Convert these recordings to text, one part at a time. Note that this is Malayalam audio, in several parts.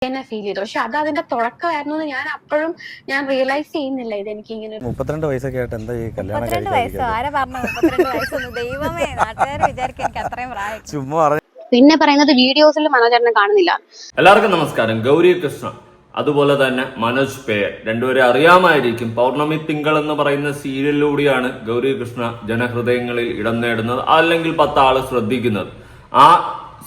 തന്നെ ഫീൽ ചെയ്തു. പക്ഷെ അത് അതിന്റെ തുടക്കമായിരുന്നു എന്ന് ഞാൻ അപ്പോഴും റിയലൈസ് ചെയ്യുന്നില്ല. ഇത് എനിക്ക് ഇങ്ങനെ 32 വയസ്സൊക്കെ ആയിട്ട് എന്താ ഈ കല്യാണം 32 വയസ്സോ ആരാ പറഞ്ഞു 32 വയസ്സൊന്നും? ദൈവമേ, നാട്ടുകാർ വിചാരിക്കും എനിക്ക് അത്രയും പ്രായം. ചുമ്മാ പിന്നെ പറയുന്നത് വീഡിയോസിൽ മനോജേട്ടനെ കാണുന്നില്ല. എല്ലാവർക്കും നമസ്കാരം. ഗൗരി കൃഷ്ണ അതുപോലെ തന്നെ മനോജ് പേയർ രണ്ടുപേരെ അറിയാമായിരിക്കും. പൗർണമി തിങ്കൾ എന്ന് പറയുന്ന സീരിയലിലൂടെയാണ് ഗൗരി കൃഷ്ണ ജനഹൃദയങ്ങളിൽ ഇടം നേടുന്നത്, അല്ലെങ്കിൽ 10 ആള് ശ്രദ്ധിക്കുന്നത്. ആ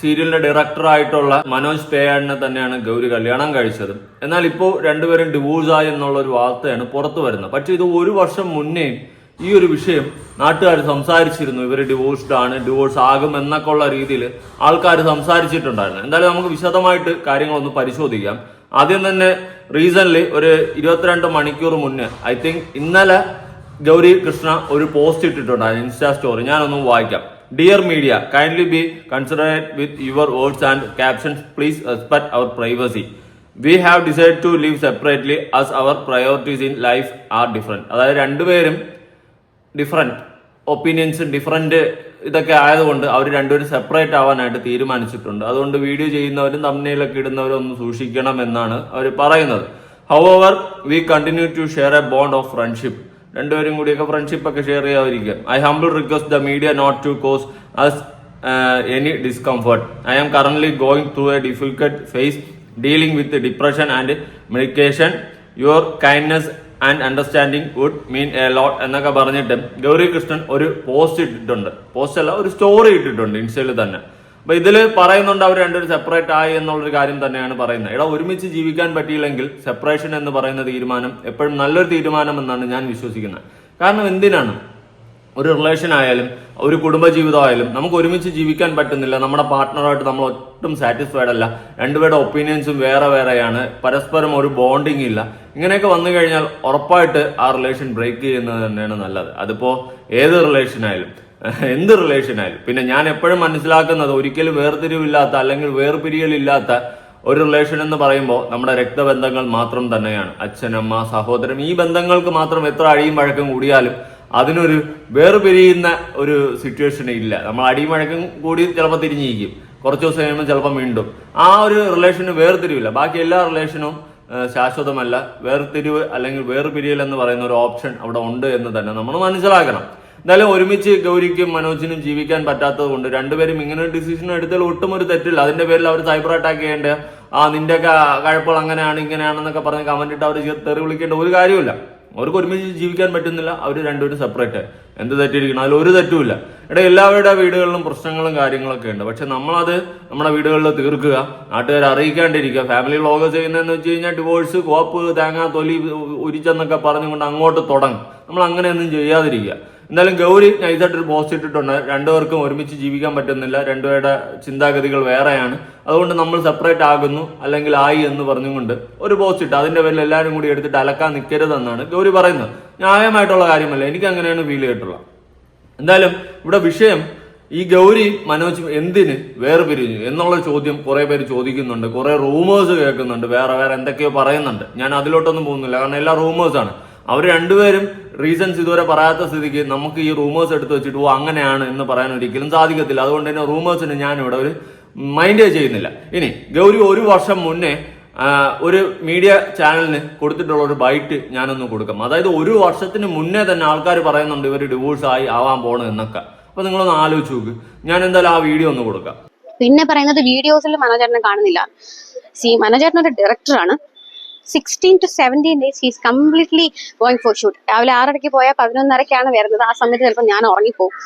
സീരിയലിന്റെ ഡയറക്ടറായിട്ടുള്ള മനോജ് പേയാടിനെ തന്നെയാണ് ഗൗരി കല്യാണം കഴിച്ചത്. എന്നാൽ ഇപ്പോൾ രണ്ടുപേരും ഡിവോഴ്സായി എന്നുള്ള ഒരു വാർത്തയാണ് പുറത്തു വരുന്നത്. പക്ഷെ ഇത് 1 വർഷം മുന്നേ ഈ ഒരു വിഷയം നാട്ടുകാർ സംസാരിച്ചിരുന്നു. ഇവർ ഡിവോഴ്സ്ഡ് ആണ്, ഡിവോഴ്സ് ആകും എന്നൊക്കെ ഉള്ള രീതിയിൽ ആൾക്കാർ സംസാരിച്ചിട്ടുണ്ടായിരുന്നു. എന്തായാലും നമുക്ക് വിശദമായിട്ട് കാര്യങ്ങളൊന്ന് പരിശോധിക്കാം. ആദ്യം തന്നെ റീസൺലി ഒരു 22 മണിക്കൂർ മുന്നേ, ഐ തിങ്ക് ഇന്നലെ ഗൗരി കൃഷ്ണ ഒരു പോസ്റ്റ് ഇട്ടിട്ടുണ്ടായിരുന്നു, ഇൻസ്റ്റാ സ്റ്റോറി. ഞാനൊന്ന് വായിക്കാം. Dear media, kindly be considerate with your words and captions. Please respect our privacy. We have decided to live separately as our priorities in life are different. അതായത് രണ്ടുപേരും ഡിഫറെന്റ് ഒപ്പീനിയൻസും ഡിഫറെന്റ് ഇതൊക്കെ ആയതുകൊണ്ട് അവർ രണ്ടുപേരും സെപ്പറേറ്റ് ആവാനായിട്ട് തീരുമാനിച്ചിട്ടുണ്ട്. അതുകൊണ്ട് വീഡിയോ ചെയ്യുന്നവരും തമ്മിലൊക്കെ ഇടുന്നവരും ഒന്ന് സൂക്ഷിക്കണം എന്നാണ് അവർ പറയുന്നത്. However, we continue to share a bond of friendship. രണ്ടുപേരും കൂടിയൊക്കെ ഫ്രണ്ട്ഷിപ്പ് ഒക്കെ ഷെയർ ചെയ്യാതിരിക്കുക. I humble request the media not to cause us any discomfort. I am currently going through a difficult phase dealing with depression and medication. Your kindness and understanding would mean a lot എന്നൊക്കെ പറഞ്ഞിട്ട് ഗൗരി കൃഷ്ണൻ ഒരു പോസ്റ്റ് ഇട്ടിട്ടുണ്ട്. പോസ്റ്റ് അല്ല, ഒരു സ്റ്റോറി ഇട്ടിട്ടുണ്ട് ഇൻസ്റ്റയിൽ തന്നെ. അപ്പൊ ഇതിൽ പറയുന്നുണ്ട് അവർ രണ്ടുപേരും സെപ്പറേറ്റ് ആയി എന്നുള്ളൊരു കാര്യം തന്നെയാണ് പറയുന്നത്. ഇവിടെ ഒരുമിച്ച് ജീവിക്കാൻ പറ്റിയില്ലെങ്കിൽ സെപ്പറേഷൻ എന്ന് പറയുന്ന തീരുമാനം എപ്പോഴും നല്ലൊരു തീരുമാനം എന്നാണ് ഞാൻ വിശ്വസിക്കുന്നത്. കാരണം എന്തിനാണ് ഒരു റിലേഷൻ ആയാലും ഒരു കുടുംബജീവിതമായാലും നമുക്ക് ഒരുമിച്ച് ജീവിക്കാൻ പറ്റുന്നില്ല, നമ്മുടെ പാർട്ട്ണറായിട്ട് നമ്മൾ ഒട്ടും സാറ്റിസ്ഫൈഡ് അല്ല, രണ്ടുപേരുടെ ഒപ്പീനിയൻസും വേറെ വേറെയാണ്, പരസ്പരം ഒരു ബോണ്ടിങ് ഇല്ല, ഇങ്ങനെയൊക്കെ വന്നു കഴിഞ്ഞാൽ ഉറപ്പായിട്ട് ആ റിലേഷൻ ബ്രേക്ക് ചെയ്യുന്നത് തന്നെയാണ് നല്ലത്. അതിപ്പോ ഏത് റിലേഷൻ ആയാലും എന്ത് റിലേഷൻ ആയാലും. പിന്നെ ഞാൻ എപ്പോഴും മനസ്സിലാക്കുന്നത് ഒരിക്കലും വേർതിരിവില്ലാത്ത അല്ലെങ്കിൽ വേർപിരിയലില്ലാത്ത ഒരു റിലേഷൻ എന്ന് പറയുമ്പോൾ നമ്മുടെ രക്തബന്ധങ്ങൾ മാത്രം തന്നെയാണ്. അച്ഛൻ, അമ്മ, സഹോദരൻ, ഈ ബന്ധങ്ങൾക്ക് മാത്രം എത്ര അടിയും വഴക്കം കൂടിയാലും അതിനൊരു വേർപിരിയുന്ന ഒരു സിറ്റുവേഷൻ ഇല്ല. നമ്മൾ അടിയും വഴക്കം കൂടി ചിലപ്പോൾ തിരിഞ്ഞിരിക്കും, കുറച്ച് ദിവസം കഴിയുമ്പോൾ ചിലപ്പോൾ വീണ്ടും ആ ഒരു റിലേഷന് വേർതിരിവില്ല. ബാക്കി എല്ലാ റിലേഷനും ശാശ്വതമല്ല. വേർതിരിവ് അല്ലെങ്കിൽ വേർപിരിയൽ എന്ന് പറയുന്ന ഒരു ഓപ്ഷൻ അവിടെ ഉണ്ട് എന്ന് തന്നെ നമ്മൾ മനസ്സിലാക്കണം. എന്തായാലും ഒരുമിച്ച് ഗൗരിക്കും മനോജിനും ജീവിക്കാൻ പറ്റാത്തത് കൊണ്ട് രണ്ടുപേരും ഇങ്ങനെ ഒരു ഡിസിഷൻ എടുത്താൽ ഒട്ടും ഒരു തെറ്റില്ല. അതിന്റെ പേരിൽ അവർ സൈബർ അറ്റാക്ക് ചെയ്യേണ്ട, നിന്റെയൊക്കെ കഴപ്പുകൾ അങ്ങനെയാണ് ഇങ്ങനെയാണെന്നൊക്കെ പറഞ്ഞ് കമന്റ് ഇട്ട് അവർ തെറി വിളിക്കേണ്ട ഒരു കാര്യമില്ല. അവർക്ക് ഒരുമിച്ച് ജീവിക്കാൻ പറ്റുന്നില്ല, അവർ രണ്ടുപേരും സെപ്പറേറ്റ്. എന്ത് തെറ്റിയിരിക്കണം? അതിൽ ഒരു തെറ്റുമില്ല. എല്ലാവരുടെ വീടുകളിലും പ്രശ്നങ്ങളും കാര്യങ്ങളൊക്കെ ഉണ്ട്. പക്ഷെ നമ്മളത് നമ്മുടെ വീടുകളിൽ തീർക്കുക, നാട്ടുകാരെ അറിയിക്കാണ്ടിരിക്കുക. ഫാമിലി വ്ളോഗ് ചെയ്യുന്നതെന്ന് വെച്ച് കഴിഞ്ഞാൽ ഡിവോഴ്സ്, കോപ്പ്, തേങ്ങ, തൊലി ഉരിച്ചെന്നൊക്കെ പറഞ്ഞുകൊണ്ട് അങ്ങോട്ട് തുടങ്ങും. നമ്മൾ അങ്ങനെയൊന്നും ചെയ്യാതിരിക്കുക. എന്തായാലും ഗൗരി നൈസായിട്ടൊരു പോസ്റ്റ് ഇട്ടിട്ടുണ്ട്. രണ്ടുപേർക്കും ഒരുമിച്ച് ജീവിക്കാൻ പറ്റുന്നില്ല, രണ്ടുപേരുടെ ചിന്താഗതികൾ വേറെയാണ്, അതുകൊണ്ട് നമ്മൾ സെപ്പറേറ്റ് ആകുന്നു അല്ലെങ്കിൽ ആയി എന്ന് പറഞ്ഞുകൊണ്ട് ഒരു പോസ്റ്റ് ഇട്ട് അതിന്റെ പേരിൽ എല്ലാവരും കൂടി എടുത്തിട്ട് അലക്കാൻ നിൽക്കരുതെന്നാണ് ഗൗരി പറയുന്നത്. ന്യായമായിട്ടുള്ള കാര്യമല്ല, എനിക്ക് അങ്ങനെയാണ് ഫീൽ ചെയ്തിട്ടുള്ളത്. എന്തായാലും ഇവിടെ വിഷയം ഈ ഗൗരി മനോജ് എന്തിന് വേർപിരിഞ്ഞു എന്നുള്ള ചോദ്യം കുറെ പേര് ചോദിക്കുന്നുണ്ട്, കുറെ റൂമേഴ്സ് കേൾക്കുന്നുണ്ട്, വേറെ വേറെ എന്തൊക്കെയോ പറയുന്നുണ്ട്. ഞാൻ അതിലോട്ടൊന്നും പോകുന്നില്ല, കാരണം എല്ലാ റൂമേഴ്സാണ്. അവർ രണ്ടുപേരും റീസൺസ് ഇതുവരെ പറയാത്ത സ്ഥിതിക്ക് നമുക്ക് ഈ റൂമേഴ്സ് എടുത്ത് വെച്ചിട്ട് അങ്ങനെയാണ് എന്ന് പറയാൻ ഒരിക്കലും സാധിക്കത്തില്ല. അതുകൊണ്ട് തന്നെ റൂമേഴ്സിന് ഞാനിവിടെ ഒരു മൈൻഡ് ചെയ്യുന്നില്ല. ഇനി ഗൗരി 1 വർഷം മുന്നേ ഒരു മീഡിയ ചാനലിന് കൊടുത്തിട്ടുള്ള ഒരു ബൈറ്റ് ഞാനൊന്ന് കൊടുക്കാം. അതായത് 1 വർഷത്തിന് മുന്നേ തന്നെ ആൾക്കാർ പറയുന്നുണ്ട് ഇവർ ഡിവോഴ്സ് ആവാൻ പോകണം എന്നൊക്കെ. അപ്പൊ നിങ്ങളൊന്ന് ആലോചിച്ച് നോക്ക്. ഞാൻ എന്തായാലും ആ വീഡിയോ ഒന്ന് കൊടുക്കാം. പിന്നെ പറയുന്നത് വീഡിയോസിൽ മനോജേട്ടനെ കാണുന്നില്ല. മനോജേട്ടൻ ഒരു ഡയറക്ടറാണ്. 16 to 17 days he's completely going for shoot. രാവിലെ 6:30 പോയാൽ 11:30 വരുന്നത്. ആ സമയത്ത് ചിലപ്പോൾ ഞാൻ ഉറങ്ങിപ്പോകും.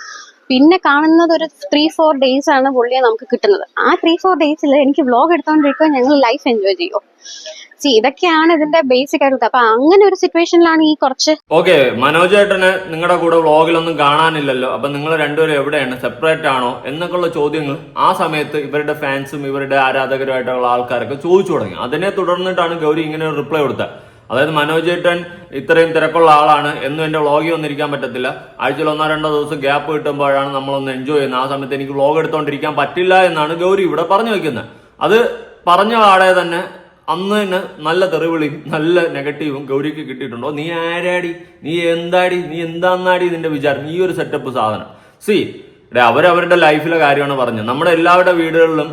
പിന്നെ കാണുന്നത് ഒരു 3-4 days ആണ് പുള്ളിയെ നമുക്ക് കിട്ടുന്നത്. ആ 3-4 days എനിക്ക് വ്ലോഗ് എടുത്തോണ്ടിരിക്കുക, ഞങ്ങൾ ലൈഫ് എൻജോയ് ചെയ്യും. ഇതൊക്കെയാണ് ഇതിന്റെ ബേസിക് ആയിട്ട്. അപ്പൊ അങ്ങനെ ഒരു സിറ്റുവേഷനിലാണ് ഈ കുറച്ച്. ഓക്കെ, മനോജേട്ടന് നിങ്ങളുടെ കൂടെ വ്ളോഗിലൊന്നും കാണാനില്ലല്ലോ, അപ്പൊ നിങ്ങൾ രണ്ടുപേരും എവിടെയാണ്, സെപ്പറേറ്റ് ആണോ എന്നൊക്കെയുള്ള ചോദ്യങ്ങൾ ആ സമയത്ത് ഇവരുടെ ഫാൻസും ഇവരുടെ ആരാധകരുമായിട്ടുള്ള ആൾക്കാരൊക്കെ ചോദിച്ചു തുടങ്ങി. അതിനെ തുടർന്നിട്ടാണ് ഗൗരി ഇങ്ങനെ ഒരു റിപ്ലൈ കൊടുത്തത്. അതായത് മനോജേട്ടൻ ഇത്രയും തിരക്കുള്ള ആളാണ്, എന്നും എന്റെ വ്ളോഗിൽ വന്നിരിക്കാൻ പറ്റത്തില്ല, ആഴ്ചയിൽ 1-2 ദിവസം ഗ്യാപ്പ് കിട്ടുമ്പോഴാണ് നമ്മളൊന്ന് എൻജോയ് ചെയ്യുന്നത്, ആ സമയത്ത് എനിക്ക് വ്ളോഗ് എടുത്തോണ്ടിരിക്കാൻ പറ്റില്ല എന്നാണ് ഗൗരി ഇവിടെ പറഞ്ഞു വെക്കുന്നത്. അത് പറഞ്ഞ ആളെ തന്നെ അന്ന് തന്നെ നല്ല തെറിവിളിയും നല്ല നെഗറ്റീവും ഗൗരിക്ക് കിട്ടിയിട്ടുണ്ടോ. നീ ആരാടി, നീ എന്താടി, നീ എന്താന്നാടി നിന്റെ വിചാരം, ഈ ഒരു സെറ്റപ്പ് സാധനം. അവരവരുടെ ലൈഫിലെ കാര്യമാണ് പറഞ്ഞത്. നമ്മുടെ എല്ലാവരുടെ വീടുകളിലും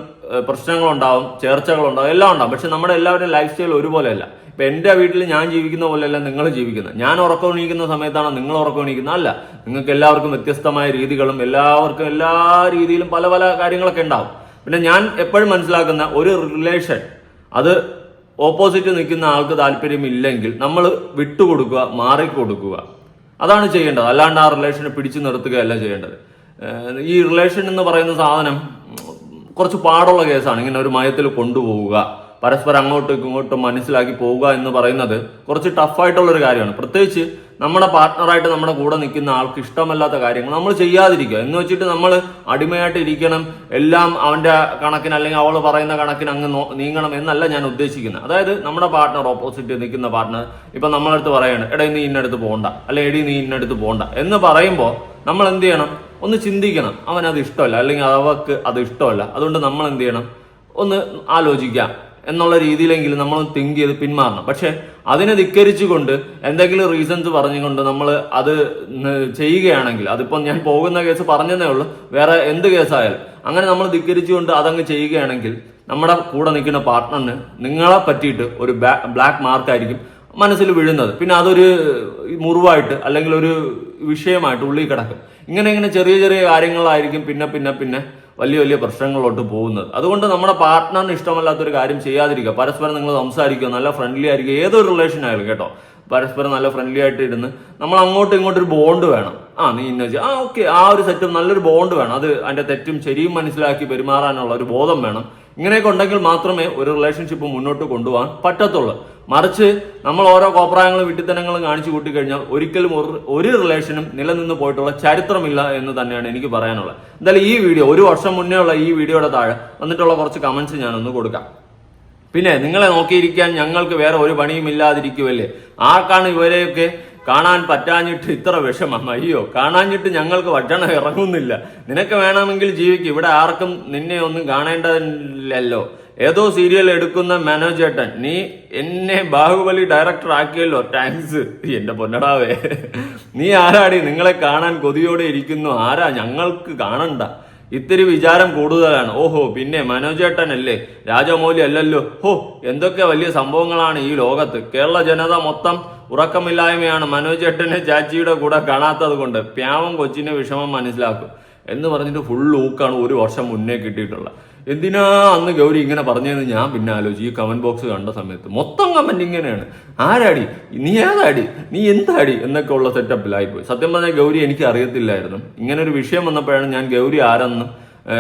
പ്രശ്നങ്ങളുണ്ടാവും, ചേർച്ചകളുണ്ടാവും, എല്ലാം ഉണ്ടാവും. പക്ഷെ നമ്മുടെ എല്ലാവരുടെയും ലൈഫ് സ്റ്റൈൽ ഒരുപോലെയല്ല. ഇപ്പൊ എന്റെ വീട്ടിൽ ഞാൻ ജീവിക്കുന്ന പോലെയല്ല നിങ്ങൾ ജീവിക്കുന്നത്. ഞാൻ ഉറക്കമെണീക്കുന്ന സമയത്താണ് നിങ്ങൾ ഉറക്കമെണീക്കുന്നത്? അല്ല. നിങ്ങൾക്ക് എല്ലാവർക്കും വ്യത്യസ്തമായ രീതികളും എല്ലാവർക്കും എല്ലാ രീതിയിലും പല പല കാര്യങ്ങളൊക്കെ ഉണ്ടാവും. പിന്നെ ഞാൻ എപ്പോഴും മനസ്സിലാക്കുന്ന ഒരു റിലേഷൻ അത് ഓപ്പോസിറ്റ് നിൽക്കുന്ന ആൾക്ക് താല്പര്യമില്ലെങ്കിൽ നമ്മൾ വിട്ടുകൊടുക്കുക, മാറിക്കൊടുക്കുക, അതാണ് ചെയ്യേണ്ടത്. അല്ലാണ്ട് ആ റിലേഷനെ പിടിച്ചു നിർത്തുകയല്ല ചെയ്യേണ്ടത്. ഈ റിലേഷൻ എന്ന് പറയുന്ന സാധനം കുറച്ച് പാടുള്ള കേസാണ്. ഇങ്ങനെ ഒരു മയത്തിൽ കൊണ്ടുപോവുക, പരസ്പരം അങ്ങോട്ടും ഇങ്ങോട്ടും മനസ്സിലാക്കി പോവുക എന്ന് പറയുന്നത് കുറച്ച് ടഫായിട്ടുള്ളൊരു കാര്യമാണ്. പ്രത്യേകിച്ച് നമ്മുടെ പാർട്ട്ണറായിട്ട് നമ്മുടെ കൂടെ നിൽക്കുന്ന ആൾക്ക് ഇഷ്ടമല്ലാത്ത കാര്യങ്ങൾ നമ്മൾ ചെയ്യാതിരിക്കുക. എന്ന് വെച്ചിട്ട് നമ്മൾ അടിമയായിട്ട് ഇരിക്കണം, എല്ലാം അവന്റെ കണക്കിന് അല്ലെങ്കിൽ അവൾ പറയുന്ന കണക്കിന് അങ്ങ് നീങ്ങണം എന്നല്ല ഞാൻ ഉദ്ദേശിക്കുന്നത്. അതായത് നമ്മുടെ പാർട്ട്ണർ, ഓപ്പോസിറ്റ് നിൽക്കുന്ന പാർട്ട്ണർ ഇപ്പൊ നമ്മളടുത്ത് പറയാണ്, എടേ നീ ഇന്നടുത്ത് പോകണ്ട, അല്ലെ എടി നീ ഇന്നടുത്ത് പോകണ്ട എന്ന് പറയുമ്പോൾ നമ്മൾ എന്ത് ചെയ്യണം? ഒന്ന് ചിന്തിക്കണം. അവനത് ഇഷ്ടമല്ല അല്ലെങ്കിൽ അവർക്ക് അത് ഇഷ്ടമല്ല, അതുകൊണ്ട് നമ്മൾ എന്ത് ചെയ്യണം? ഒന്ന് ആലോചിക്കാം എന്നുള്ള രീതിയിലെങ്കിലും നമ്മൾ തിങ്ക് ചെയ്ത് പിന്മാറണം. പക്ഷെ അതിനെ ധിക്കരിച്ചുകൊണ്ട് എന്തെങ്കിലും റീസൺസ് പറഞ്ഞുകൊണ്ട് നമ്മൾ അത് ചെയ്യുകയാണെങ്കിൽ, അതിപ്പോൾ ഞാൻ പോകുന്ന കേസ് പറഞ്ഞതേ ഉള്ളൂ, വേറെ എന്ത് കേസായാലും അങ്ങനെ നമ്മൾ ധിക്കരിച്ചുകൊണ്ട് അതങ്ങ് ചെയ്യുകയാണെങ്കിൽ നമ്മുടെ കൂടെ നിൽക്കുന്ന പാർട്ട്ണറിന് നിങ്ങളെ പറ്റിയിട്ട് ഒരു ബ്ലാക്ക് മാർക്കായിരിക്കും മനസ്സിൽ വീഴുന്നത്. പിന്നെ അതൊരു മുറിവായിട്ട് അല്ലെങ്കിൽ ഒരു വിഷയമായിട്ട് ഉള്ളിൽ കിടക്കും. ഇങ്ങനെ ചെറിയ ചെറിയ കാര്യങ്ങളായിരിക്കും പിന്നെ പിന്നെ പിന്നെ വലിയ വലിയ പ്രശ്നങ്ങളിലോട്ട് പോകുന്നത്. അതുകൊണ്ട് നമ്മുടെ പാർട്ട്ണറിന് ഇഷ്ടമല്ലാത്തൊരു കാര്യം ചെയ്യാതിരിക്കുക. പരസ്പരം നിങ്ങൾ സംസാരിക്കുക, നല്ല ഫ്രണ്ട്ലി ആയിരിക്കുക. ഏതൊരു റിലേഷൻ ആയാലും കേട്ടോ, പരസ്പരം നല്ല ഫ്രണ്ട്ലി ആയിട്ട് ഇരുന്ന് നമ്മൾ അങ്ങോട്ടും ഇങ്ങോട്ടൊരു ബോണ്ട് വേണം. നീ ഇന്ന ഓക്കെ, ആ ഒരു സെറ്റും നല്ലൊരു ബോണ്ട് വേണം. അത് അതിന്റെ തെറ്റും ശരിയും മനസ്സിലാക്കി പെരുമാറാനുള്ള ഒരു ബോധം വേണം. ഇങ്ങനെയൊക്കെ ഉണ്ടെങ്കിൽ മാത്രമേ ഒരു റിലേഷൻഷിപ്പ് മുന്നോട്ട് കൊണ്ടുപോകാൻ പറ്റത്തുള്ളൂ. മറിച്ച് നമ്മൾ ഓരോ കോപ്രായങ്ങളും വിട്ടിത്തനങ്ങളും കാണിച്ചു കൂട്ടിക്കഴിഞ്ഞാൽ ഒരിക്കലും ഒരു റിലേഷനും നിലനിന്ന് പോയിട്ടുള്ള ചരിത്രമില്ല എന്ന് തന്നെയാണ് എനിക്ക് പറയാനുള്ളത്. എന്തായാലും ഈ വീഡിയോ 1 വർഷം മുന്നേ ഉള്ള ഈ വീഡിയോയുടെ താഴെ വന്നിട്ടുള്ള കുറച്ച് കമന്റ്സ് ഞാനൊന്ന് കൊടുക്കാം. പിന്നെ നിങ്ങളെ നോക്കിയിരിക്കാൻ ഞങ്ങൾക്ക് വേറെ ഒരു പണിയും ഇല്ലാതിരിക്കുമല്ലേ? ആർക്കാണ് ഇവരെയൊക്കെ കാണാൻ പറ്റാഞ്ഞിട്ട് ഇത്ര വിഷമം? അയ്യോ, കാണാഞ്ഞിട്ട് ഞങ്ങൾക്ക് ഭക്ഷണം ഇറങ്ങുന്നില്ല. നിനക്ക് വേണമെങ്കിൽ ജീവിക്കും, ഇവിടെ ആർക്കും നിന്നെ ഒന്നും കാണേണ്ടതില്ലല്ലോ. ഏതോ സീരിയൽ എടുക്കുന്ന മനോജ് ചേട്ടൻ, നീ എന്നെ ബാഹുബലി ഡയറക്ടർ ആക്കിയല്ലോ, താങ്ക്സ്. എന്റെ പൊന്നടാവേ, നീ ആരാടി? നിങ്ങളെ കാണാൻ കൊതിയോടെ ഇരിക്കുന്നു. ആരാ? ഞങ്ങൾക്ക് കാണണ്ട. ഇത്തിരി വിചാരം കൂടുതലാണ്. ഓഹോ, പിന്നെ മനോജ് ചേട്ടനല്ലേ, രാജമൗലി അല്ലല്ലോ. ഹോ, എന്തൊക്കെ വലിയ സംഭവങ്ങളാണ് ഈ ലോകത്ത്. കേരള ജനത മൊത്തം ഉറക്കമില്ലായ്മയാണ് മനോജ് ചേട്ടനെ ചാച്ചിയുടെ കൂടെ കാണാത്തത് കൊണ്ട്. പ്യാവം കൊച്ചിന്റെ വിഷമം മനസ്സിലാക്കും എന്ന് പറഞ്ഞിട്ട് ഫുൾ ഊക്കാണ് 1 വർഷം മുന്നേ കിട്ടിയിട്ടുള്ളത്. എന്തിനാ അന്ന് ഗൗരി ഇങ്ങനെ പറഞ്ഞതെന്ന് ഞാൻ പിന്നെ ആലോചിച്ചു. ഈ കമന്റ് ബോക്സ് കണ്ട സമയത്ത് മൊത്തം കമന്റ് ഇങ്ങനെയാണ്, ആരാടി നീ, ഏതാടി നീ, എന്താടി എന്നൊക്കെ ഉള്ള സെറ്റപ്പിലായിപ്പോയി. സത്യം പറഞ്ഞാൽ ഗൗരി എനിക്ക് അറിയത്തില്ലായിരുന്നു. ഇങ്ങനെ ഒരു വിഷയം വന്നപ്പോഴാണ് ഞാൻ ഗൗരി ആരെന്ന്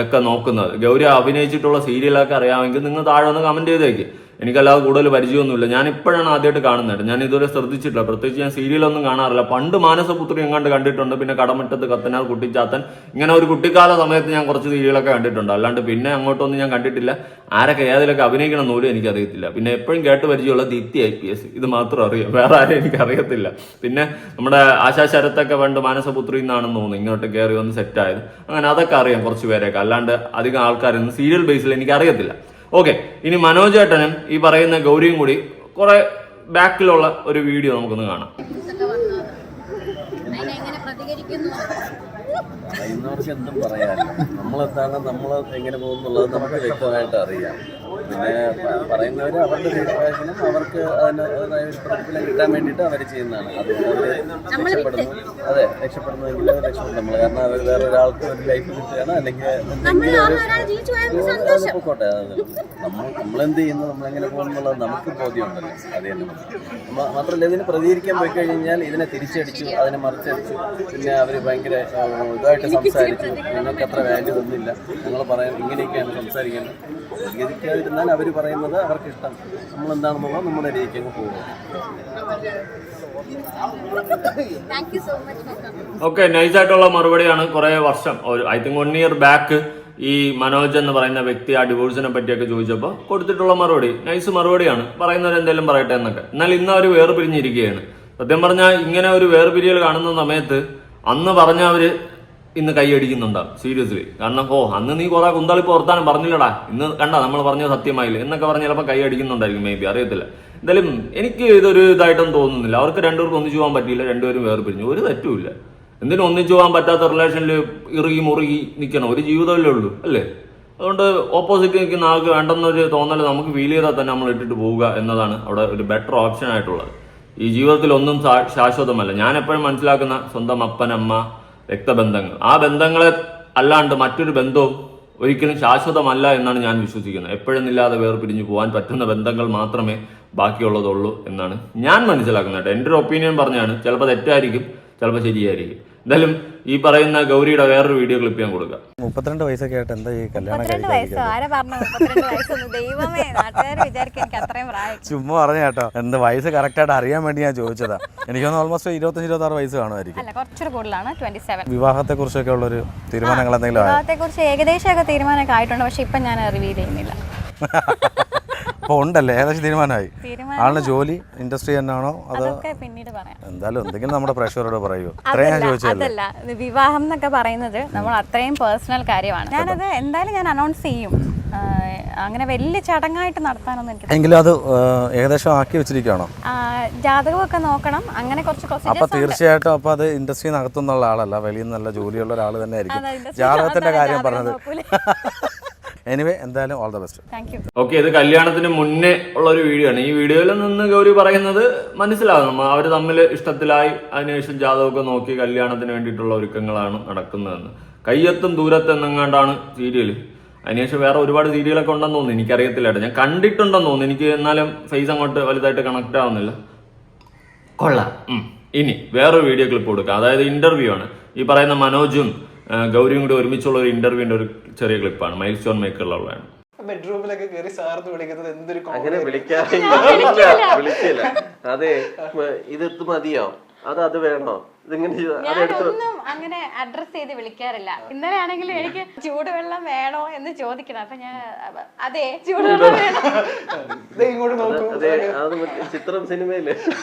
ഒക്കെ നോക്കുന്നത്. ഗൗരി അഭിനയിച്ചിട്ടുള്ള സീരിയലൊക്കെ അറിയാമെങ്കിൽ നിങ്ങൾ താഴെ ഒന്ന് കമന്റ് ചെയ്തേക്ക്. എനിക്കല്ലാതെ കൂടുതൽ പരിചയമൊന്നുമില്ല. ഞാൻ ഇപ്പോഴാണ് ആദ്യമായിട്ട് കാണുന്നത്. ഞാൻ ഇതുവരെ ശ്രദ്ധിച്ചിട്ടില്ല. പ്രത്യേകിച്ച് ഞാൻ സീരിയലൊന്നും കാണാറില്ല. പണ്ട് മാനസപുത്രി എങ്ങാണ്ട് കണ്ടിട്ടുണ്ട്, പിന്നെ കടമറ്റത്ത് കത്തനാർ കുട്ടിച്ചാത്തൻ, ഇങ്ങനെ ഒരു കുട്ടിക്കാല സമയത്ത് ഞാൻ കുറച്ച് സീരിയലൊക്കെ കണ്ടിട്ടുണ്ട്. അല്ലാണ്ട് പിന്നെ അങ്ങോട്ടൊന്നും ഞാൻ കണ്ടിട്ടില്ല. ആരൊക്കെ ഏതിലൊക്കെ അഭിനയിക്കണം പോലും എനിക്കറിയത്തില്ല. പിന്നെ എപ്പോഴും കേട്ട് പരിചയമുള്ള ദീപ്തി IPS, ഇത് മാത്രം അറിയാം, വേറെ ആരെയും എനിക്കറിയത്തില്ല. പിന്നെ നമ്മുടെ ആശാ ശരത്തൊക്കെ പണ്ട് മാനസപുത്രി എന്നാണെന്ന് തോന്നുന്നു ഇങ്ങോട്ട് കയറി വന്ന് സെറ്റായത്. അങ്ങനെ അതൊക്കെ അറിയാം കുറച്ച് പേരെയൊക്കെ. അല്ലാണ്ട് അധികം ആൾക്കാരൊന്നും സീരിയൽ ബേസിൽ എനിക്ക് അറിയത്തില്ല. ഓക്കെ, ഇനി മനോജ് ചേട്ടനും ഈ പറയുന്ന ഗൗരിയും കൂടി കുറെ ബാക്കിലുള്ള ഒരു വീഡിയോ നമുക്കൊന്ന് കാണാം. പറയുന്നവർക്ക് എന്തും പറയാനില്ല. നമ്മളെന്താണ്, നമ്മൾ എങ്ങനെ പോകുന്നുള്ളത് നമുക്ക് വ്യക്തമായിട്ട് അറിയാം. പിന്നെ പറയുന്നവർ അവരുടെ ഫീഡ്ബാക്കിനും അവർക്ക് അതിൻ്റെതായ ഒരു പ്രതിഫലം കിട്ടാൻ വേണ്ടിയിട്ട് അവർ ചെയ്യുന്നതാണ്. അതുകൊണ്ട് അവർ രക്ഷപ്പെടുന്നു. അതെ, രക്ഷപ്പെടുന്നുവെങ്കിൽ അവർ രക്ഷപ്പെടും. നമ്മൾ കാരണം അവർ വേറെ ഒരാൾക്ക് ഒരു ലൈഫ് കിട്ടുകയാണ്, അല്ലെങ്കിൽ എന്തെങ്കിലും പൊക്കോട്ടെ. നമ്മളെന്ത് ചെയ്യുന്നു, നമ്മളെങ്ങനെ പോകുന്നുള്ളത് നമുക്ക് ബോധ്യമുണ്ടല്ലോ. അത് തന്നെ മാത്രമല്ല, ഇതിന് പ്രതികരിക്കാൻ പോയി കഴിഞ്ഞാൽ ഇതിനെ തിരിച്ചടിച്ചു, അതിനെ മറിച്ചടിച്ചു, പിന്നെ അവർ ഭയങ്കര ഇതായിട്ട് സംസാരിച്ചു. ഞങ്ങൾക്ക് അത്ര വാല്യൂ ഒന്നുമില്ല, ഞങ്ങൾ പറയാൻ ഇങ്ങനെയൊക്കെയാണ് സംസാരിക്കേണ്ടത്. പ്രതികരിക്കാതിരുന്നാൽ അവർ പറയുന്നത് അവർക്ക് ഇഷ്ടം, നമ്മളെന്താണെന്നുള്ളത് നമ്മുടെ രീതിക്ക് പോകും. ഓക്കെ, നൈസായിട്ടുള്ള മറുപടിയാണ്. കുറെ വർഷം, ഐ തിങ്ക് 1 year ബാക്ക് ഈ മനോജ് എന്ന് പറയുന്ന വ്യക്തി ആ ഡിവോഴ്സിനെ പറ്റിയൊക്കെ ചോദിച്ചപ്പോൾ കൊടുത്തിട്ടുള്ള മറുപടി നൈസ് മറുപടിയാണ്. പറയുന്നവർ എന്തെങ്കിലും പറയട്ടെ എന്നൊക്കെ. എന്നാൽ ഇന്ന് അവർ വേർപിരിഞ്ഞിരിക്കുകയാണ്. സത്യം പറഞ്ഞാൽ ഇങ്ങനെ ഒരു വേർപിരിയൽ കാണുന്ന സമയത്ത് അന്ന് പറഞ്ഞവര് ഇന്ന് കൈയടിക്കുന്നുണ്ടാവും സീരിയസ്ലി. കാരണം അന്ന് നീ കുറെ കുന്തളിപ്പ് ഓർത്താനും പറഞ്ഞില്ലടാ, ഇന്ന് കണ്ട നമ്മൾ പറഞ്ഞ സത്യമായില്ല എന്നൊക്കെ പറഞ്ഞ് ചിലപ്പോൾ കൈയടിക്കുന്നുണ്ടായിരിക്കും, മേ ബി, അറിയത്തില്ല. എന്തായാലും എനിക്ക് ഇതൊരു ഇതായിട്ടൊന്നും തോന്നുന്നില്ല. അവർക്ക് രണ്ടുപേർക്കും ഒന്നിച്ചു പോകാൻ പറ്റിയില്ല, രണ്ടുപേരും വേർപിരിഞ്ഞു, ഒരു തെറ്റുമില്ല. എന്തിനും ഒന്നിച്ചു പോകാൻ പറ്റാത്ത റിലേഷനിൽ ഇറുകി മുറുകി നിൽക്കണം? ഒരു ജീവിതമല്ലേ ഉള്ളൂ, അല്ലേ? അതുകൊണ്ട് ഓപ്പോസിറ്റ് നിൽക്കുന്ന ആൾക്ക് വേണ്ടെന്നൊരു തോന്നൽ നമുക്ക് ഫീൽ ചെയ്താൽ തന്നെ നമ്മൾ ഇട്ടിട്ട് പോവുക എന്നതാണ് അവിടെ ഒരു ബെറ്റർ ഓപ്ഷൻ ആയിട്ടുള്ളത്. ഈ ജീവിതത്തിൽ ഒന്നും ശാശ്വതമല്ല. ഞാൻ എപ്പോഴും മനസ്സിലാക്കുന്ന സ്വന്തം അപ്പനമ്മ, രക്തബന്ധങ്ങൾ, ആ ബന്ധങ്ങളെ അല്ലാണ്ട് മറ്റൊരു ബന്ധവും ഒരിക്കലും ശാശ്വതമല്ല എന്നാണ് ഞാൻ വിശ്വസിക്കുന്നത്. എപ്പോഴെന്നില്ലാതെ വേർപിരിഞ്ഞു പോകാൻ പറ്റുന്ന ബന്ധങ്ങൾ മാത്രമേ ബാക്കിയുള്ളതുള്ളൂ എന്നാണ് ഞാൻ മനസ്സിലാക്കുന്നത്. എൻ്റെ ഒരു ഒപ്പീനിയൻ പറഞ്ഞാണ്. ചിലപ്പോൾ തെറ്റായിരിക്കും, ചിലപ്പോൾ ശരിയായിരിക്കും. എന്തായാലും ഈ പറയുന്ന ഗൗരിയുടെ വേറൊരു വീഡിയോ ക്ലിപ്പ് ഞാൻ കൊടുക്കാം. 32 വയസ്സൊക്കെ ആയിട്ട് എന്താ ഈ കല്യാണം 32 വയസ്സോ? ആരാ പറഞ്ഞു 32 വയസ്സൊന്നും? ദൈവമേ, നാട്ടുകാർ വിചാരിക്കും എനിക്ക് അത്രയും പ്രായം. ചുമ്മാ പറഞ്ഞു കേട്ടോ. എന്ത് വയസ്സ് കറക്റ്റായിട്ട് അറിയാൻ വേണ്ടി ഞാൻ ചോദിച്ചതാ. എനിക്കൊന്ന് ഓൾമോസ്റ്റ് 25-26 വയസ്സ് കാണുമായിരിക്കും. അല്ല, കുറച്ചൊരു കൂടുതലാണ്, 27. വിവാഹത്തെ കുറിച്ചൊക്കെ ഉള്ളൊരു തീരുമാനങ്ങൾ എന്തെങ്കിലും വിവാഹത്തെ കുറിച്ച് ഏകദേശമൊക്കെ തീരുമാനമൊക്കെ ആയിട്ടുണ്ട്. പക്ഷെ ഇപ്പം ഞാൻ റിവീൽ ചെയ്യുന്നില്ല. അപ്പോൾ ഉണ്ടല്ലേ, ഏകദേശം തീരുമാനമായി. ആളിന് ജോലി ഇൻഡസ്ട്രി തന്നെയാണോ അതോ? അതൊക്കെ പിന്നീട് പറയാം. എന്തായാലും എന്തെങ്കിലും നമ്മുടെ പ്രേക്ഷകരോട് പറയൂ. അത്രയും ഞാൻ ചോദിച്ചതല്ലേ. അതല്ല, വിവാഹം എന്നൊക്കെ പറയുന്നത് നമ്മൾ അത്രയും പേഴ്സണൽ കാര്യമാണ്. ഞാനത് എന്തായാലും ഞാൻ അനൗൺസ് ചെയ്യും. അങ്ങനെ വലിയ ചടങ്ങായിട്ട് നടത്താനൊന്നും എനിക്ക്. എങ്കിലും അത് ഏകദേശം ആക്കി വെച്ചിരിക്കുകയാണോ? ജാതകമൊക്കെ നോക്കണം, അങ്ങനെ കുറച്ച് അപ്പൊ തീർച്ചയായിട്ടും അപ്പൊ അത് ഇൻഡസ്ട്രിന്നകത്തുന്നുള്ള ആളല്ല, വലിയ നല്ല ജോലിയുള്ള ഒരാൾ തന്നെ ആയിരിക്കും. ജാതകത്തിന്റെ കാര്യം പറഞ്ഞത്. എനിവേ, എന്തായാലും all the best. Thank you. Okay, ഇത് കല്യാണത്തിന് മുന്നേ ഉള്ള ഒരു വീഡിയോ ആണ്. ഈ വീഡിയോയിൽ നിന്ന് ഗൗരി പറയുന്നത് മനസ്സിലാകും. അവർ തമ്മിൽ ഇഷ്ടത്തിലായി, അതിനുശേഷം ജാതകമൊക്കെ നോക്കി കല്യാണത്തിന് വേണ്ടിയിട്ടുള്ള ഒരുക്കങ്ങളാണ് നടക്കുന്നതെന്ന്. കയ്യെത്തും ദൂരത്തും എന്നെങ്ങാണ്ടാണ് സീരിയൽ. അതിനുശേഷം വേറെ ഒരുപാട് സീരിയലൊക്കെ ഉണ്ടെന്ന് തോന്നുന്നു, എനിക്കറിയത്തില്ല കേട്ടോ. ഞാൻ കണ്ടിട്ടുണ്ടെന്ന് തോന്നുന്നു, എനിക്ക് എന്നാലും ഫേസ് അങ്ങോട്ട് വലുതായിട്ട് കണക്ട് ആവുന്നില്ല. കൊള്ളാം. ഇനി വേറൊരു വീഡിയോ ക്ലിപ്പ് കൊടുക്കാം. അതായത് ഇന്റർവ്യൂ ആണ്. ഈ പറയുന്ന മനോജും ഗൗരിയും കൂടി ഒരുമിച്ചുള്ള ഒരു ഇന്റർവ്യൂവിന്റെ ഒരു ചെറിയ ക്ലിപ്പാണ്. Mile stone മേക്കറിലുള്ളതാണ്. ബെഡ്റൂമിലൊക്കെ കയറി സാർന്ന് വിളിക്കുന്നത് എന്തൊരു അങ്ങനെ വിളിക്കില്ല. അതെ, ഇത് മതിയോ, അത് വേണോ, ഞാനൊന്നും അങ്ങനെ അഡ്രസ് ചെയ്ത് വിളിക്കാറില്ല. ഇന്നലെ ആണെങ്കിലും എനിക്ക് ചൂടുവെള്ളം വേണോ എന്ന് ചോദിക്കണം. അപ്പൊ ഞാൻ അതെ ചൂടുവെള്ളം വേണം. അതെ, അത് ചിത്രം സിനിമയില്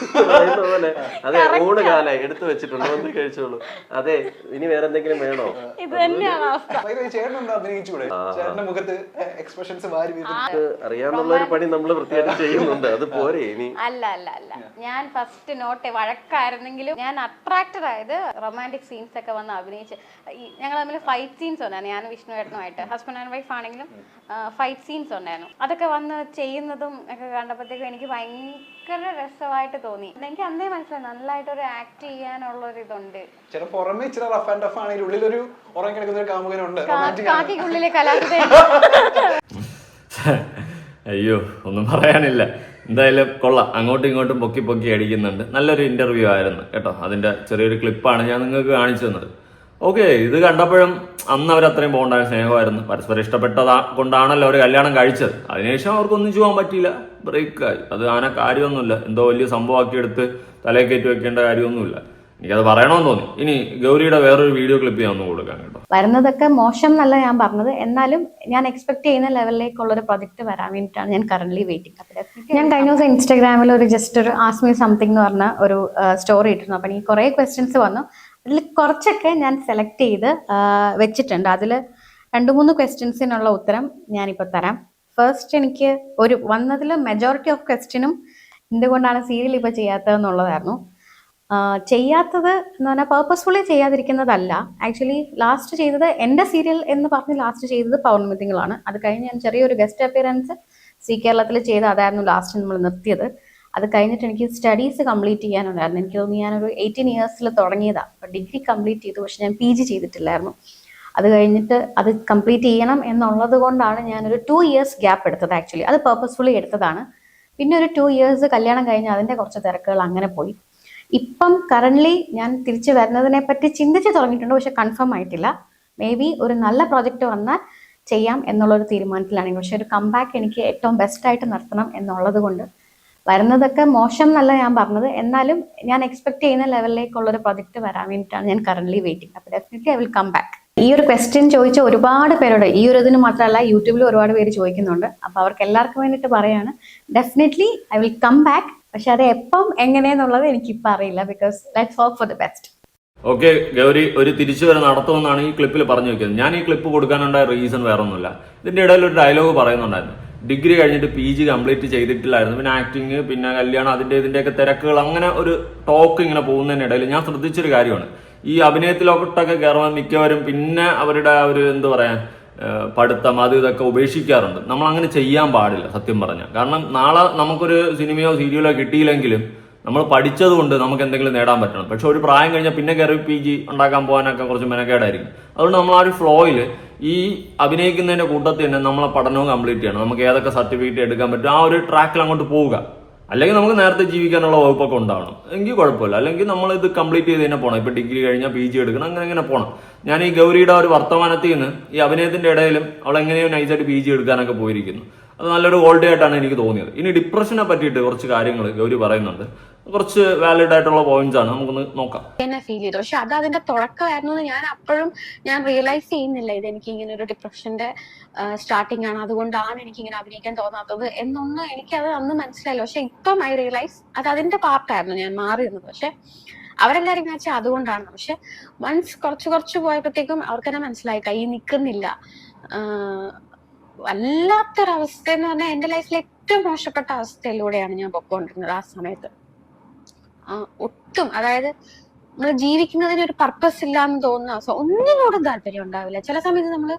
പറയുന്ന പോലെ അതെ ഊണ് കാലായി എടുത്തു വെച്ചിട്ടുണ്ട്, വന്ന് കഴിച്ചോളൂ. അതെ, ഇനി വേറെ എന്തെങ്കിലും വേണോ? ഇത് തന്നെയാണ് അവസ്ഥ. അറിയാവുന്ന ഒരു പണി നമ്മൾ വൃത്തിയായിട്ട് ചെയ്യുന്നുണ്ട്, അത് പോരെ ഇനി. അല്ല അല്ല അല്ല, ഞാൻ ഫസ്റ്റ് നോട്ട് വഴക്കായിരുന്നെങ്കിലും ഞാൻ അട്രാക്റ്റഡ് ആയത് റൊമാൻറ്റിക് സീൻസ് ഒക്കെ വന്ന് അഭിനയിച്ച്. ഞങ്ങൾ തമ്മിൽ ഫൈറ്റ് സീൻസ് ഉണ്ടായിരുന്നു. ഞാൻ വിഷ്ണുവേട്ടനുമായിട്ട് ഹസ്ബൻഡ് ആൻഡ് വൈഫ് ആണെങ്കിലും ഫൈറ്റ് സീൻസ് ഉണ്ടായിരുന്നു. അതൊക്കെ വന്ന് ചെയ്യുന്നതും ഒക്കെ കണ്ടപ്പോഴത്തേക്കും എനിക്ക് ഭയങ്കര രസമായിട്ട് തോന്നി. എനിക്ക് അന്നേ മനസ്സിലായി നല്ലതായിട്ടൊരു ആക്ട് ചെയ്യാനുള്ള ഒരു ഇതുണ്ട്. കാക്കിക്കുള്ളിലെ കലാകാരൻ. അയ്യോ, ഒന്നും പറയാനില്ല. എന്തായാലും കൊള്ളാം. അങ്ങോട്ടും ഇങ്ങോട്ടും പൊക്കി പൊക്കി അടിക്കുന്നുണ്ട്. നല്ലൊരു ഇന്റർവ്യൂ ആയിരുന്നു കേട്ടോ. അതിന്റെ ചെറിയൊരു ക്ലിപ്പാണ് ഞാൻ നിങ്ങൾക്ക് കാണിച്ചു തന്നത്. ഓക്കെ, ഇത് കണ്ടപ്പോഴും അന്ന് അവർ അത്രയും ബോണ്ടായ സ്നേഹമായിരുന്നു. പരസ്പരം ഇഷ്ടപ്പെട്ടതാ കൊണ്ടാണല്ലോ അവർ കല്യാണം കഴിച്ചത്. അതിനുശേഷം അവർക്ക് ഒന്നിച്ചു പോകാൻ പറ്റിയില്ല, ബ്രേക്കായി. അത് അങ്ങനെ കാര്യമൊന്നുമില്ല. എന്തോ വലിയ സംഭവമാക്കി എടുത്ത് തലയിൽ കയറ്റി വെക്കേണ്ട കാര്യമൊന്നുമില്ല. എനിക്കത് പറയണമെന്ന് തോന്നി. ഇനി ഗൗരിയുടെ വേറൊരു വീഡിയോ ക്ലിപ്പ് ഞാൻ ഒന്ന് കൊടുക്കാം കേട്ടോ. വരുന്നതൊക്കെ മോശം എന്നല്ല ഞാൻ പറഞ്ഞത്, എന്നാലും ഞാൻ എക്സ്പെക്ട് ചെയ്യുന്ന ലെവലിലേക്കുള്ള ഒരു പ്രൊജക്ട് വരാൻ വേണ്ടിയിട്ടാണ് ഞാൻ കറന്റ് വെയിറ്റിംഗ്. ഞാൻ കഴിഞ്ഞ ദിവസം ഇൻസ്റ്റാഗ്രാമിൽ ഒരു ജസ്റ്റ് ഒരു ആസ്ക് മീ സംതിങ് എന്ന് പറഞ്ഞ ഒരു സ്റ്റോറി ഇട്ടിരുന്നു. അപ്പം എനിക്ക് കുറേ ക്വസ്റ്റ്യൻസ് വന്നു. അതിൽ കുറച്ചൊക്കെ ഞാൻ സെലക്ട് ചെയ്ത് വെച്ചിട്ടുണ്ട്. അതിൽ 2-3 ക്വസ്റ്റ്യൻസിനുള്ള ഉത്തരം ഞാനിപ്പോൾ തരാം. ഫസ്റ്റ് എനിക്ക് ഒരു വന്നതിൽ മെജോറിറ്റി ഓഫ് ക്വസ്റ്റ്യനും എന്തുകൊണ്ടാണ് സീരിയൽ ഇപ്പോൾ ചെയ്യാത്തതെന്നുള്ളതായിരുന്നു. ചെയ്യാത്തത് എന്ന് പറഞ്ഞാൽ പേർപ്പസ്ഫുള്ളി ചെയ്യാതിരിക്കുന്നതല്ല. ആക്ച്വലി ലാസ്റ്റ് ചെയ്തത് എൻ്റെ സീരിയൽ എന്ന് പറഞ്ഞ് ലാസ്റ്റ് ചെയ്തത് പൗർണമി തിങ്കളാണ്. അത് കഴിഞ്ഞ് ഞാൻ ചെറിയൊരു ഗസ്റ്റ് അപ്പിയറൻസ് സി കേരളത്തിൽ ചെയ്ത് അതായിരുന്നു ലാസ്റ്റ് നമ്മൾ നിർത്തിയത്. അത് കഴിഞ്ഞിട്ട് എനിക്ക് സ്റ്റഡീസ് കംപ്ലീറ്റ് ചെയ്യാനുണ്ടായിരുന്നു. എനിക്ക് തോന്നി ഞാനൊരു 18 ഇയേഴ്സിൽ തുടങ്ങിയതാണ്. അപ്പോൾ ഡിഗ്രി കംപ്ലീറ്റ് ചെയ്തു, പക്ഷെ ഞാൻ PG ചെയ്തിട്ടില്ലായിരുന്നു. അത് കഴിഞ്ഞിട്ട് അത് കംപ്ലീറ്റ് ചെയ്യണം എന്നുള്ളത് കൊണ്ടാണ് ഞാനൊരു 2 ഇയേഴ്സ് ഗ്യാപ്പ് എടുത്തത്. ആക്ച്വലി അത് പേർപ്പസ്ഫുള്ളി എടുത്തതാണ്. പിന്നെ ഒരു 2 ഇയേഴ്സ് കല്യാണം കഴിഞ്ഞ് അതിൻ്റെ കുറച്ച് തിരക്കുകൾ അങ്ങനെ പോയി. ഇപ്പം കറൻ്റ്ലി ഞാൻ തിരിച്ചു വരുന്നതിനെ പറ്റി ചിന്തിച്ച് തുടങ്ങിയിട്ടുണ്ട്, പക്ഷെ കൺഫേം ആയിട്ടില്ല. മേ ബി ഒരു നല്ല പ്രോജക്റ്റ് വന്നാൽ ചെയ്യാം എന്നുള്ളൊരു തീരുമാനത്തിലാണ്. പക്ഷെ ഒരു കംബാക്ക് എനിക്ക് ഏറ്റവും ബെസ്റ്റായിട്ട് നടത്തണം എന്നുള്ളത് കൊണ്ട് വരുന്നതൊക്കെ മോശം എന്നല്ല ഞാൻ പറഞ്ഞത്, എന്നാലും ഞാൻ എക്സ്പെക്ട് ചെയ്യുന്ന ലെവലിലേക്കുള്ളൊരു പ്രൊജക്റ്റ് വരാൻ വേണ്ടിയിട്ടാണ് ഞാൻ കറൻ്റ്ലി വെയിറ്റിംഗ്. അപ്പോൾ definitely I will come back. ഈ ഒരു ക്വസ്റ്റ്യൻ ചോദിച്ച ഒരുപാട് പേരോട്, ഈ ഒരു ഇതിന് മാത്രമല്ല യൂട്യൂബിൽ ഒരുപാട് പേര് ചോദിക്കുന്നുണ്ട്. അപ്പോൾ അവർക്ക് എല്ലാവർക്കും വേണ്ടിയിട്ട് പറയാണ്, definitely I will come back. പക്ഷെ അത് എപ്പം എങ്ങനെയെന്നുള്ളത് എനിക്കിപ്പോൾ അറിയില്ല. Because let's hope for the best. Okay, Gauri ഒരു തിരിച്ചുവരെ നടത്തുമെന്നാണ് ഈ ക്ലിപ്പിൽ പറഞ്ഞു വെക്കുന്നത്. ഞാൻ ഈ ക്ലിപ്പ് കൊടുക്കാനുണ്ടായ റീസൺ വേറെ ഒന്നുമില്ല. ഇതിന്റെ ഇടയിൽ ഒരു ഡയലോഗ് പറയുന്നുണ്ടായിരുന്നു. ഡിഗ്രി കഴിഞ്ഞിട്ട് PG കംപ്ലീറ്റ് ചെയ്തിട്ടില്ലായിരുന്നു, പിന്നെ ആക്ടിങ്, പിന്നെ കല്യാണം, ഇതിന്റെയൊക്കെ തിരക്കുകൾ, അങ്ങനെ ഒരു ടോക്ക് ഇങ്ങനെ പോകുന്നതിനിടയിൽ ഞാൻ ശ്രദ്ധിച്ചൊരു കാര്യമാണ്, ഈ അഭിനയത്തിലോട്ടൊക്കെ കയറുവാൻ മിക്കവരും പിന്നെ അവരുടെ ഒരു എന്താ പറയാ പഠിത്തം അത് ഇതൊക്കെ ഉപേക്ഷിക്കാറുണ്ട്. നമ്മൾ അങ്ങനെ ചെയ്യാൻ പാടില്ല സത്യം പറഞ്ഞാൽ. കാരണം നാളെ നമുക്കൊരു സിനിമയോ സീരിയലോ കിട്ടിയില്ലെങ്കിലും നമ്മൾ പഠിച്ചത് കൊണ്ട് നമുക്ക് എന്തെങ്കിലും നേടാൻ പറ്റണം. പക്ഷെ ഒരു പ്രായം കഴിഞ്ഞാൽ പിന്നെ കയറി PG ഉണ്ടാക്കാൻ പോകാനൊക്കെ കുറച്ച് മെനക്കേടായിരിക്കും. അതുകൊണ്ട് നമ്മൾ ആ ഒരു ഫ്ലോയിൽ ഈ അഭിനയിക്കുന്നതിന്റെ കൂട്ടത്തിൽ തന്നെ നമ്മളെ പഠനവും കംപ്ലീറ്റ് ചെയ്യണം. നമുക്ക് ഏതൊക്കെ സർട്ടിഫിക്കറ്റ് എടുക്കാൻ പറ്റും ആ ഒരു ട്രാക്കിൽ അങ്ങോട്ട് പോവുക. അല്ലെങ്കിൽ നമുക്ക് നേരത്തെ ജീവിക്കാനുള്ള വകുപ്പൊക്കെ ഉണ്ടാവണം, എങ്കിൽ കുഴപ്പമില്ല. അല്ലെങ്കിൽ നമ്മൾ ഇത് കംപ്ലീറ്റ് ചെയ്ത് തന്നെ പോകണം. ഇപ്പൊ ഡിഗ്രി കഴിഞ്ഞാൽ PG എടുക്കണം, അങ്ങനെ പോകണം. ഞാൻ ഈ ഗൗരിയുടെ ഒരു വർത്തമാനത്തിൽ നിന്ന് ഈ അഭിനയത്തിന്റെ ഇടയിലും അവൾ എങ്ങനെയോ നൈസായിട്ട് PG എടുക്കാനൊക്കെ പോയിരിക്കുന്നു. അത് നല്ലൊരു ഓൾഡേ ആയിട്ടാണ് എനിക്ക് തോന്നിയത്. ഇനി ഡിപ്രഷനെ പറ്റിയിട്ട് കുറച്ച് കാര്യങ്ങൾ ഗൗരി പറയുന്നുണ്ട്. കുറച്ച് വാലിഡ് ആയിട്ടുള്ള പോയിന്റ്സ് ആണ്, നമുക്കൊന്ന് നോക്കാം. എന്നെ ഫീൽ ചെയ്തു. പക്ഷെ അത് അതിന്റെ തുടക്കമായിരുന്നു എന്ന് ഞാൻ റിയലൈസ് ചെയ്യുന്നില്ല. ഇത് എനിക്ക് ഇങ്ങനെ ഒരു ഡിപ്രഷന്റെ സ്റ്റാർട്ടിങ് ആണ്, അതുകൊണ്ടാണ് എനിക്ക് ഇങ്ങനെ അഭിനയിക്കാൻ തോന്നാത്തത് എന്നൊന്നും എനിക്കത് അന്ന് മനസ്സിലായില്ല. പക്ഷെ ഇപ്പം ഐ റിയലൈസ് അത് അതിന്റെ പാർട്ടായിരുന്നു, ഞാൻ മാറിയിരുന്നത്. പക്ഷെ അവരെല്ലാരും വെച്ചാൽ അതുകൊണ്ടാണ്. പക്ഷെ വൺസ് കുറച്ച് പോയപ്പോഴത്തേക്കും അവർക്ക് തന്നെ മനസ്സിലായി കൈ നിൽക്കുന്നില്ല. വല്ലാത്തൊരവസ്ഥ എന്ന് പറഞ്ഞാൽ എന്റെ ലൈഫിൽ ഏറ്റവും മോശപ്പെട്ട അവസ്ഥയിലൂടെയാണ് ഞാൻ പൊക്കോണ്ടിരുന്നത് ആ സമയത്ത്. ഒട്ടും, അതായത് നമ്മൾ ജീവിക്കുന്നതിന് ഒരു പർപ്പസ് ഇല്ല എന്ന് തോന്നുന്ന അവസ്ഥ. ഒന്നിനോടും താല്പര്യം ഉണ്ടാവില്ല. ചില സമയത്ത് നമ്മള്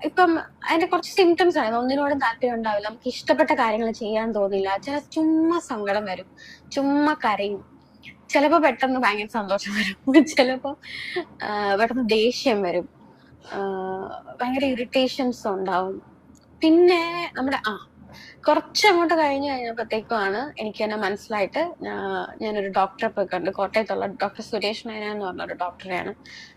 ഇപ്പം അതിന്റെ കുറച്ച് സിംറ്റംസ് ആണ്. ഒന്നിനോടും താല്പര്യം ഉണ്ടാവില്ല, നമുക്ക് ഇഷ്ടപ്പെട്ട കാര്യങ്ങൾ ചെയ്യാൻ തോന്നില്ല, ചുമ്മാ സങ്കടം വരും, ചുമ്മാ കരയും, ചിലപ്പോ പെട്ടെന്ന് ഭയങ്കര സന്തോഷം വരും, ചിലപ്പോ പെട്ടെന്ന് ദേഷ്യം വരും, ഭയങ്കര ഇറിറ്റേഷൻസ് ഉണ്ടാവും. പിന്നെ നമ്മുടെ കുറച്ചങ്ങോട്ട് കഴിഞ്ഞപ്പോഴത്തേക്കുമാണ് എനിക്ക് തന്നെ മനസ്സിലായിട്ട് ഞാനൊരു ഡോക്ടറെ പോയി കണ്ടു. കോട്ടയത്തുള്ള ഡോക്ടർ സുരേഷ് നയന എന്ന് പറഞ്ഞൊരു ഡോക്ടറെയാണ്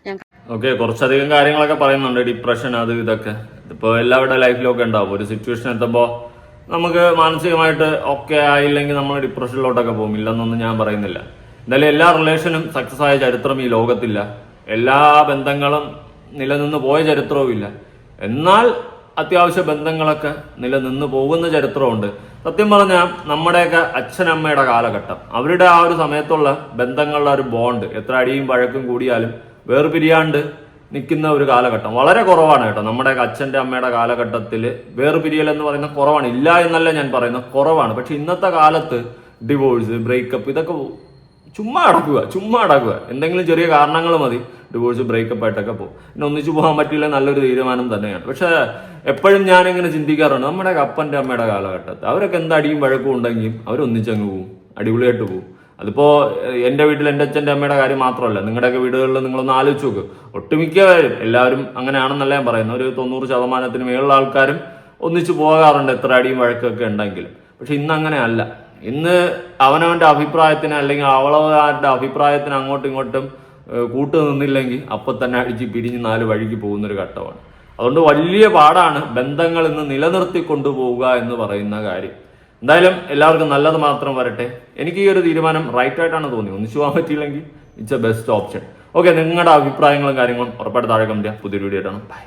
ഞാൻ. ഓക്കെ, കുറച്ചധികം കാര്യങ്ങളൊക്കെ പറയുന്നുണ്ട്, ഡിപ്രഷൻ അത് ഇതൊക്കെ. ഇപ്പോൾ എല്ലാവരുടെ ലൈഫിലൊക്കെ ഉണ്ടാവും. ഒരു സിറ്റുവേഷൻ എത്തുമ്പോൾ നമുക്ക് മാനസികമായിട്ട് ഓക്കെ ആയില്ലെങ്കിൽ നമ്മൾ ഡിപ്രഷനിലോട്ടൊക്കെ പോകും. ഇല്ലെന്നൊന്നും ഞാൻ പറയുന്നില്ല. എന്തായാലും എല്ലാ റിലേഷനും സക്സസ് ആയ ചരിത്രം ഈ ലോകത്തില്ല. എല്ലാ ബന്ധങ്ങളും നിലനിന്ന് പോയ ചരിത്രവും ഇല്ല. എന്നാൽ അത്യാവശ്യ ബന്ധങ്ങളൊക്കെ നിലനിന്ന് പോകുന്ന ചരിത്രമുണ്ട്. സത്യം പറഞ്ഞാൽ നമ്മുടെയൊക്കെ അച്ഛനമ്മയുടെ കാലഘട്ടം, അവരുടെ ആ ഒരു സമയത്തുള്ള ബന്ധങ്ങളുടെ ഒരു ബോണ്ട് എത്ര അടിയും വഴക്കും കൂടിയാലും വേർപിരിയാണ്ട് നിൽക്കുന്ന ഒരു കാലഘട്ടം വളരെ കുറവാണ് കേട്ടോ. നമ്മുടെയൊക്കെ അച്ഛൻ്റെ അമ്മയുടെ കാലഘട്ടത്തിൽ വേർപിരിയൽ എന്ന് പറയുന്നത് കുറവാണ്. ഇല്ല എന്നല്ല ഞാൻ പറയുന്നത്, കുറവാണ്. പക്ഷെ ഇന്നത്തെ കാലത്ത് ഡിവോഴ്സ്, ബ്രേക്കപ്പ് ഇതൊക്കെ ചുമ്മാ അടക്കുക. എന്തെങ്കിലും ചെറിയ കാരണങ്ങൾ മതി ഡിവോഴ്സ്, ബ്രേക്കപ്പ് ആയിട്ടൊക്കെ പോകും. പിന്നെ ഒന്നിച്ചു പോകാൻ പറ്റില്ല, നല്ലൊരു തീരുമാനം തന്നെയാണ്. പക്ഷെ എപ്പോഴും ഞാനിങ്ങനെ ചിന്തിക്കാറുണ്ട്, നമ്മുടെ അപ്പൻ്റെ അമ്മയുടെ കാലഘട്ടത്തിൽ അവരൊക്കെ എന്ത് അടിയും വഴക്കും ഉണ്ടെങ്കിൽ അവരൊന്നിച്ചങ്ങ് പോവും, അടിപൊളിയായിട്ട് പോവും. അതിപ്പോ എൻ്റെ വീട്ടിൽ എൻ്റെ അച്ഛൻ്റെ അമ്മയുടെ കാര്യം മാത്രമല്ല, നിങ്ങളുടെയൊക്കെ വീടുകളിൽ നിങ്ങളൊന്ന് ആലോചിച്ച് നോക്ക്. ഒട്ടുമിക്കവരും എല്ലാവരും അങ്ങനെയാണെന്നല്ല ഞാൻ പറയുന്നത്. ഒരു 90% മേലുള്ള ആൾക്കാരും ഒന്നിച്ചു പോകാറുണ്ട് എത്ര അടിയും വഴക്കൊക്കെ ഉണ്ടെങ്കിലും. പക്ഷെ ഇന്ന് അങ്ങനെ അല്ല. ഇന്ന് അവനവന്റെ അഭിപ്രായത്തിന് അല്ലെങ്കിൽ അവളവരുടെ അഭിപ്രായത്തിന് അങ്ങോട്ടും ഇങ്ങോട്ടും കൂട്ടു നിന്നില്ലെങ്കിൽ അപ്പൊ തന്നെ അടിച്ച് പിരിഞ്ഞ് 4 വഴിക്ക് പോകുന്നൊരു ഘട്ടമാണ്. അതുകൊണ്ട് വലിയ പാടാണ് ബന്ധങ്ങൾ ഇന്ന് നിലനിർത്തി കൊണ്ടുപോവുക എന്ന് പറയുന്ന കാര്യം. എന്തായാലും എല്ലാവർക്കും നല്ലത് മാത്രം വരട്ടെ. എനിക്ക് ഈ ഒരു തീരുമാനം റൈറ്റ് ആയിട്ടാണ് തോന്നി. ഒന്നിച്ചു പോകാൻ പറ്റിയില്ലെങ്കിൽ it's A best option. Okay, നിങ്ങളുടെ അഭിപ്രായങ്ങളും കാര്യങ്ങളും ഉറപ്പായിട്ട് താഴെ കമന്റ് ചെയ്യുക. പുതിയൊരു വീഡിയോ ആയിട്ടാണ്. ബൈ.